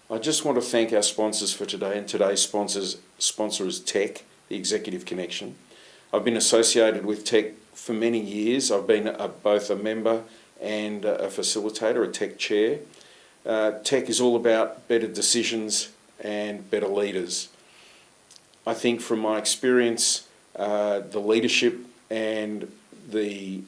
I just want to thank our sponsors for today, and today's sponsor is Tech, the Executive Connection. I've been associated with Tech for many years. I've been both a member and a facilitator, a Tech chair. Tech is all about better decisions and better leaders. I think from my experience, the leadership and the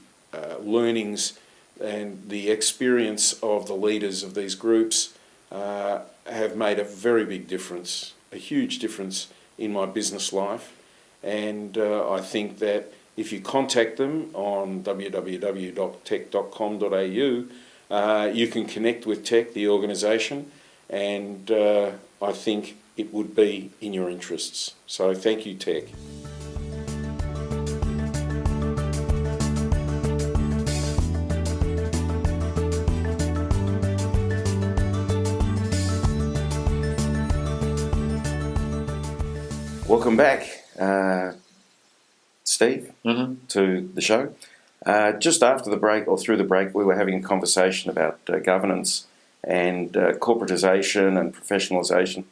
learnings and the experience of the leaders of these groups have made a very big difference, a huge difference in my business life. And I think that if you contact them on www.tech.com.au, you can connect with Tech, the organisation, and I think it would be in your interests. So thank you, Tech. Welcome back, Steve, to the show. Just after the break, or through the break, we were having a conversation about governance and corporatisation and professionalisation.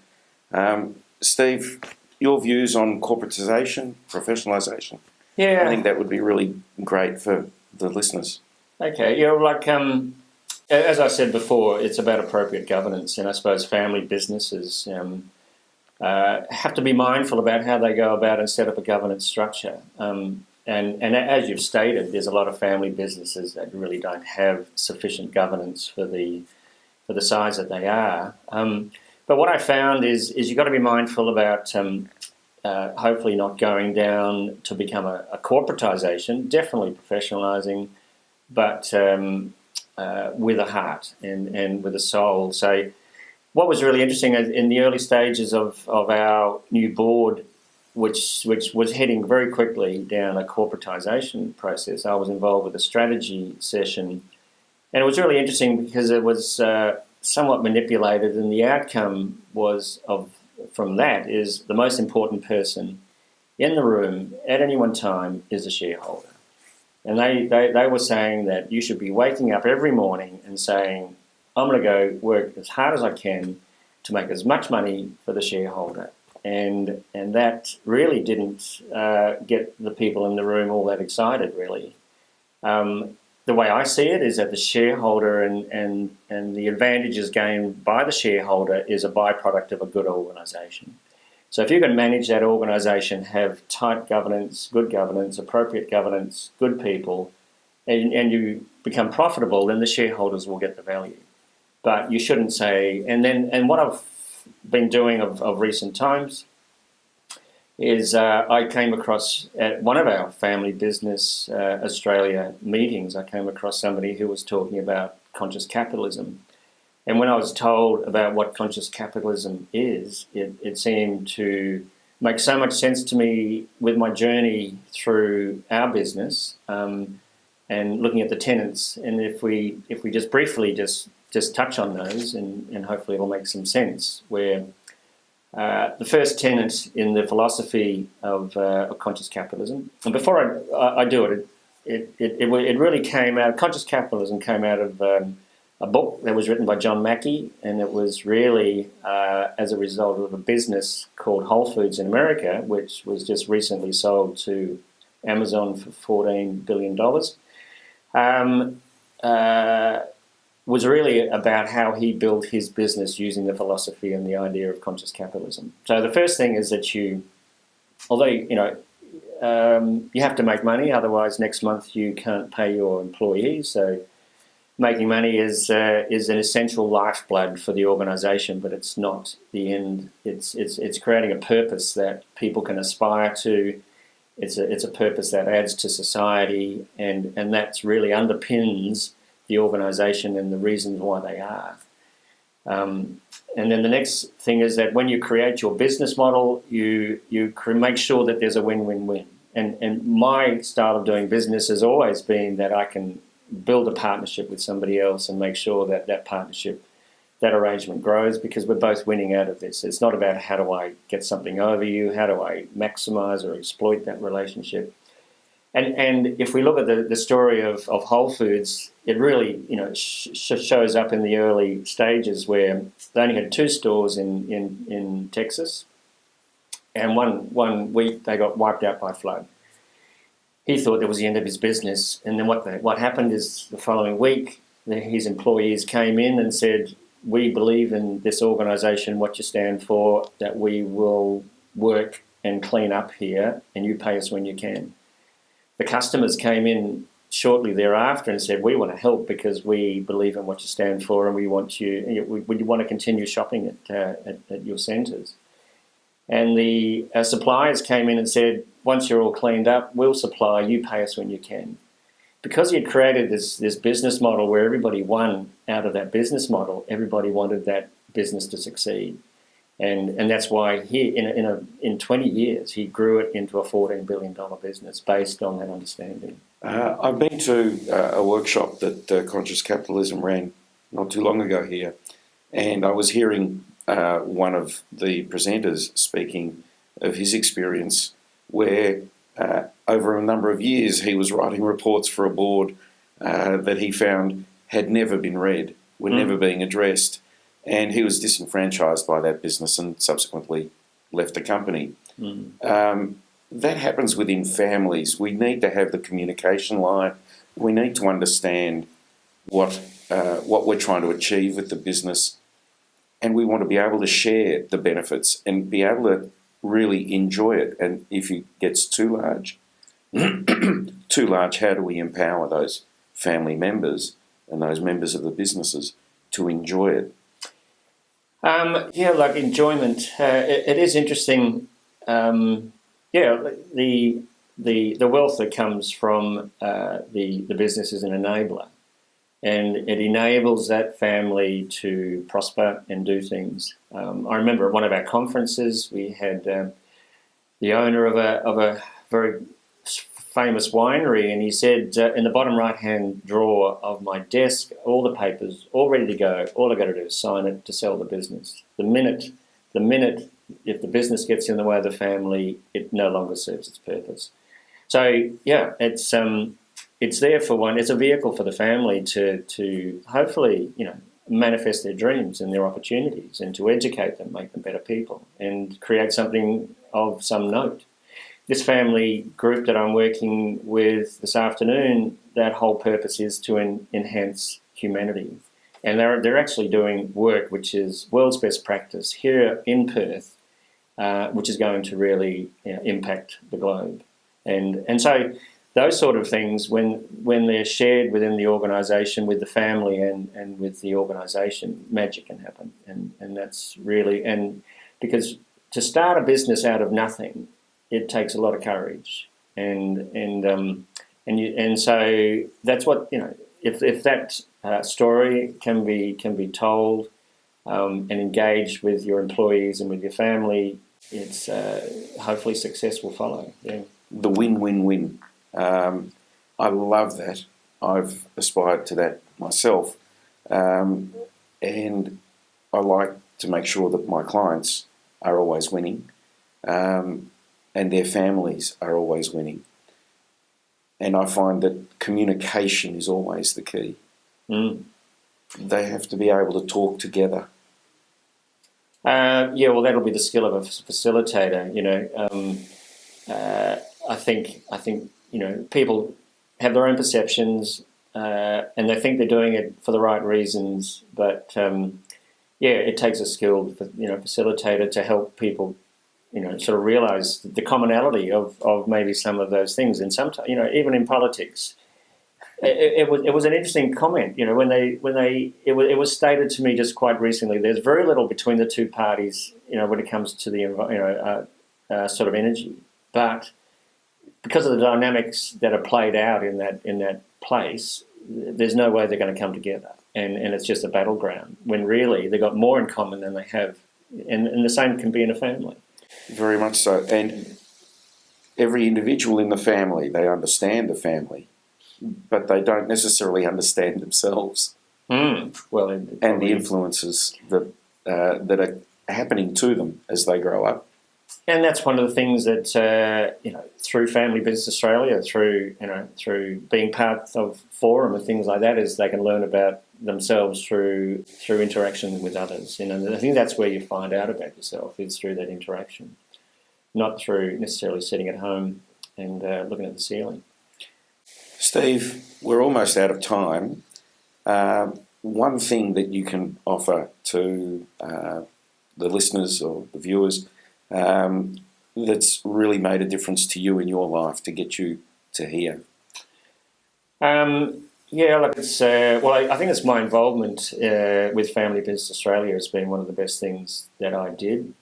Steve, your views on corporatisation, professionalisation? Yeah. I think that would be really great for the listeners. Okay, as I said before, it's about appropriate governance, and I suppose family businesses have to be mindful about how they go about and set up a governance structure. And as you've stated, there's a lot of family businesses that really don't have sufficient governance for the size that they are. But what I found is you've got to be mindful about hopefully not going down to become a corporatisation, definitely professionalising, but with a heart and with a soul. So what was really interesting in the early stages of our new board, which was heading very quickly down a corporatisation process, I was involved with a strategy session. And it was really interesting because it was somewhat manipulated, and the outcome from that is the most important person in the room at any one time is a shareholder. And they were saying that you should be waking up every morning and saying, I'm going to go work as hard as I can to make as much money for the shareholder. And that really didn't get the people in the room all that excited, really. The way I see it is that the shareholder and the advantages gained by the shareholder is a byproduct of a good organisation. So if you can manage that organisation, have tight governance, appropriate governance, good people, and you become profitable, then the shareholders will get the value. But you shouldn't say, and what I've been doing of recent times is I came across at one of our family business Australia meetings, I came across somebody who was talking about conscious capitalism. And when I was told about what conscious capitalism is, it seemed to make so much sense to me with my journey through our business and looking at the tenets. And if we just briefly just touch on those, and hopefully it'll make some sense, where the first tenet in the philosophy of conscious capitalism, and before I do it really came out, conscious capitalism came out of a book that was written by John Mackey, and it was really as a result of a business called Whole Foods in America, which was just recently sold to Amazon for $14 billion. Was really about how he built his business using the philosophy and the idea of conscious capitalism. So the first thing is that you have to make money, otherwise next month you can't pay your employees. So making money is an essential lifeblood for the organisation, but it's not the end. It's creating a purpose that people can aspire to. It's a purpose that adds to society, and that's really underpins the organisation and the reasons why they are. And then the next thing is that when you create your business model, you make sure that there's a win-win-win. And my style of doing business has always been that I can build a partnership with somebody else and make sure that partnership, that arrangement grows, because we're both winning out of this. It's not about how do I get something over you, how do I maximise or exploit that relationship. And if we look at the story of Whole Foods, it really shows up in the early stages where they only had 2 stores in Texas, and one week they got wiped out by flood. He thought that was the end of his business, and then what happened is the following week his employees came in and said, "We believe in this organisation, what you stand for, that we will work and clean up here, and you pay us when you can." The customers came in shortly thereafter and said, "We want to help because we believe in what you stand for, and we want to continue shopping at your centres." And the suppliers came in and said, "Once you're all cleaned up, we'll supply. You pay us when you can." Because he had created this business model where everybody won out of that business model, everybody wanted that business to succeed. And that's why in 20 years he grew it into a $14 billion business based on that understanding. I've been to a workshop that Conscious Capitalism ran not too long ago here, and I was hearing one of the presenters speaking of his experience where over a number of years he was writing reports for a board that he found had never been read, were never being addressed. And he was disenfranchised by that business and subsequently left the company. That happens within families. We need to have the communication line. We need to understand what we're trying to achieve with the business, and we want to be able to share the benefits and be able to really enjoy it. And if it gets too large, how do we empower those family members and those members of the businesses to enjoy it? Like enjoyment. It is interesting. The wealth that comes from the business is an enabler, and it enables that family to prosper and do things. I remember at one of our conferences we had the owner of a very famous winery, and he said, in the bottom right-hand drawer of my desk, all the papers, all ready to go. All I got to do is sign it to sell the business. The minute, if the business gets in the way of the family, it no longer serves its purpose. So yeah, it's there for one. It's a vehicle for the family to hopefully manifest their dreams and their opportunities, and to educate them, make them better people, and create something of some note. This family group that I'm working with this afternoon, that whole purpose is to enhance humanity. And they're actually doing work which is world's best practice here in Perth, which is going to really impact the globe. And so those sort of things, when they're shared within the organisation, with the family and with the organisation, magic can happen. And that's really, and because to start a business out of nothing, it takes a lot of courage, and so that's what If that story can be told and engaged with your employees and with your family, it's hopefully success will follow. Yeah, the win-win-win. I love that. I've aspired to that myself, and I like to make sure that my clients are always winning. And their families are always winning. And I find that communication is always the key. They have to be able to talk together. Well, that'll be the skill of a facilitator. I think people have their own perceptions, and they think they're doing it for the right reasons. But it takes a skilled facilitator to help people sort of realise the commonality of maybe some of those things. And sometimes, even in politics, it was an interesting comment. It was stated to me just quite recently. There's very little between the two parties, when it comes to the sort of energy, but because of the dynamics that are played out in that place, there's no way they're going to come together, and it's just a battleground. When really they've got more in common than they have, and the same can be in a family. Very much so. And every individual in the family, they understand the family, but they don't necessarily understand themselves. Well, and the influences that are happening to them as they grow up. And that's one of the things that through Family Business Australia, through being part of forum and things like that, is they can learn about themselves through interaction with others. I think that's where you find out about yourself, is through that interaction, not through necessarily sitting at home and looking at the ceiling. Steve, we're almost out of time. One thing that you can offer to the listeners or the viewers that's really made a difference to you in your life to get you to here? It's I think it's my involvement with Family Business Australia has been one of the best things that I did,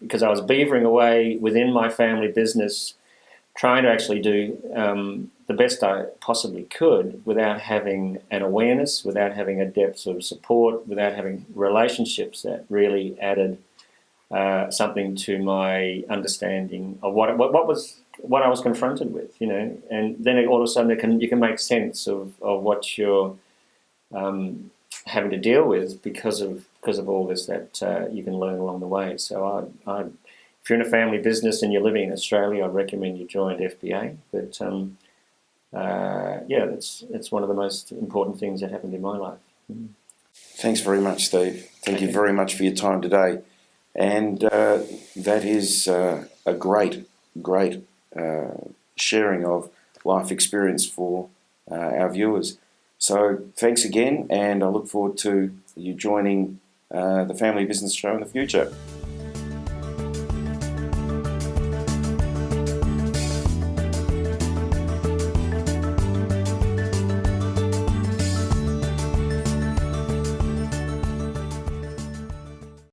because I was beavering away within my family business, trying to actually do the best I possibly could without having an awareness, without having a depth of support, without having relationships that really added something to my understanding of what I was confronted with, and then all of a sudden you can make sense of what you're having to deal with because of all this that you can learn along the way. So if you're in a family business and you're living in Australia, I'd recommend you join FBA. But it's one of the most important things that happened in my life. Thanks very much, Steve. Thank you very much for your time today. And that is a great sharing of life experience for our viewers. So thanks again, and I look forward to you joining the Family Business Show in the future.